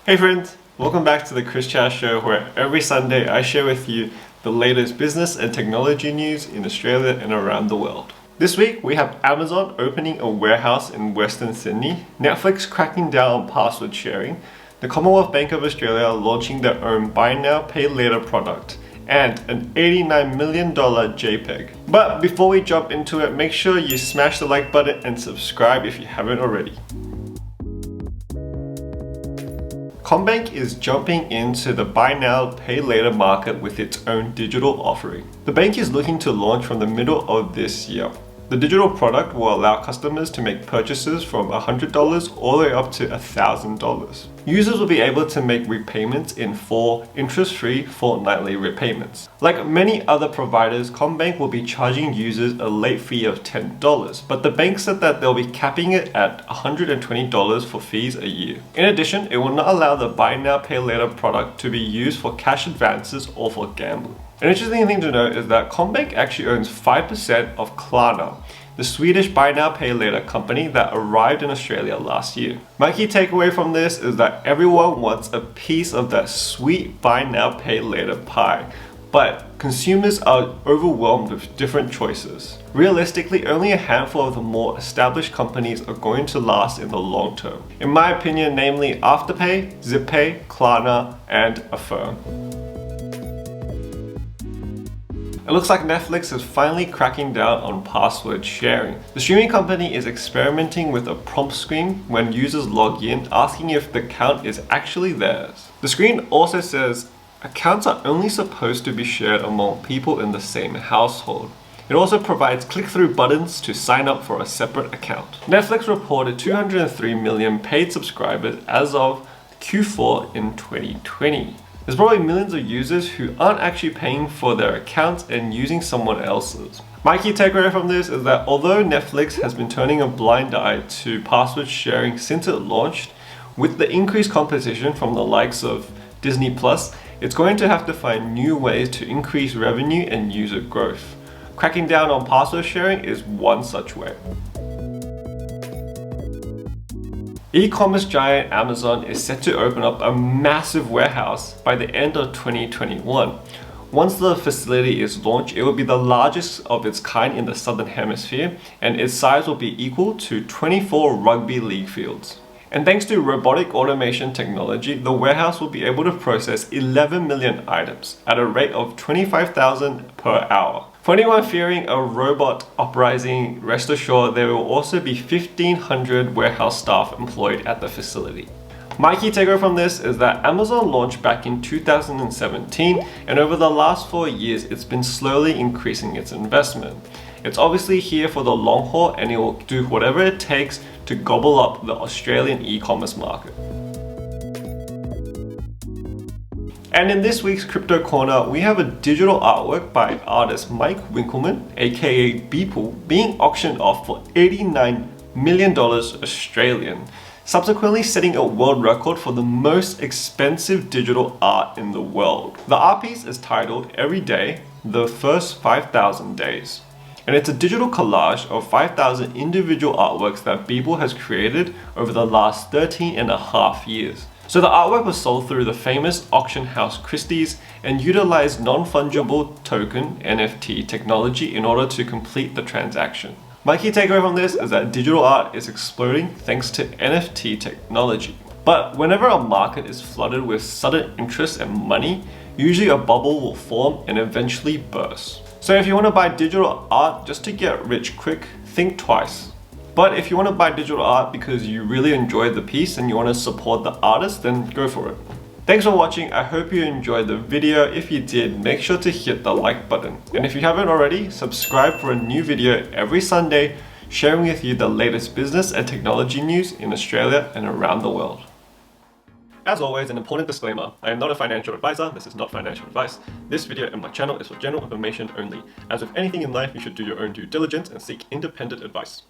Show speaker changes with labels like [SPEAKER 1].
[SPEAKER 1] Hey friends, welcome back to the Chris Chow Show, where every Sunday I share with you the latest business and technology news in Australia and around the world. This week we have Amazon opening a warehouse in Western Sydney, Netflix cracking down on password sharing, the Commonwealth Bank of Australia launching their own buy now pay later product, and an $89 million JPEG. But before we jump into it, make sure you smash the like button and subscribe if you haven't already. Commbank is jumping into the buy now, pay later market with its own digital offering. The bank is looking to launch from the middle of this year. The digital product will allow customers to make purchases from $100 all the way up to $1,000. Users will be able to make repayments in 4 interest-free fortnightly repayments. Like many other providers, Commbank will be charging users a late fee of $10, but the bank said that they'll be capping it at $120 for fees a year. In addition, it will not allow the buy now, pay later product to be used for cash advances or for gambling. An interesting thing to note is that Commbank actually owns 5% of Klarna, the Swedish buy now pay later company that arrived in Australia last year. My key takeaway from this is that everyone wants a piece of that sweet buy now pay later pie, but consumers are overwhelmed with different choices. Realistically, only a handful of the more established companies are going to last in the long term. In my opinion, namely Afterpay, ZipPay, Klarna, and Affirm. It looks like Netflix is finally cracking down on password sharing. The streaming company is experimenting with a prompt screen when users log in, asking if the account is actually theirs. The screen also says accounts are only supposed to be shared among people in the same household. It also provides click-through buttons to sign up for a separate account. Netflix reported 203 million paid subscribers as of Q4 in 2020. There's probably millions of users who aren't actually paying for their accounts and using someone else's. My key takeaway from this is that although Netflix has been turning a blind eye to password sharing since it launched, with the increased competition from the likes of Disney+, it's going to have to find new ways to increase revenue and user growth. Cracking down on password sharing is one such way. E-commerce giant Amazon is set to open up a massive warehouse by the end of 2021. Once the facility is launched, it will be the largest of its kind in the Southern Hemisphere, and its size will be equal to 24 rugby league fields. And thanks to robotic automation technology, the warehouse will be able to process 11 million items at a rate of 25,000 per hour. For anyone fearing a robot uprising, rest assured there will also be 1,500 warehouse staff employed at the facility. My key takeaway from this is that Amazon launched back in 2017, and over the last 4 years it's been slowly increasing its investment. It's obviously here for the long haul, and it will do whatever it takes to gobble up the Australian e-commerce market. And in this week's Crypto Corner, we have a digital artwork by artist Mike Winkelmann, aka Beeple, being auctioned off for $89 million Australian, subsequently setting a world record for the most expensive digital art in the world. The art piece is titled Every Day, The First 5,000 Days. And it's a digital collage of 5,000 individual artworks that Beeple has created over the last 13.5 years. So the artwork was sold through the famous auction house Christie's and utilized non-fungible token NFT technology in order to complete the transaction. My key takeaway from this is that digital art is exploding thanks to NFT technology. But whenever a market is flooded with sudden interest and money, usually a bubble will form and eventually burst. So if you want to buy digital art just to get rich quick, think twice. But if you want to buy digital art because you really enjoyed the piece and you want to support the artist, then go for it. Thanks for watching. I hope you enjoyed the video. If you did, make sure to hit the like button. And if you haven't already, subscribe for a new video every Sunday, sharing with you the latest business and technology news in Australia and around the world. As always, an important disclaimer, I am not a financial advisor, this is not financial advice. This video and my channel is for general information only. As with anything in life, you should do your own due diligence and seek independent advice.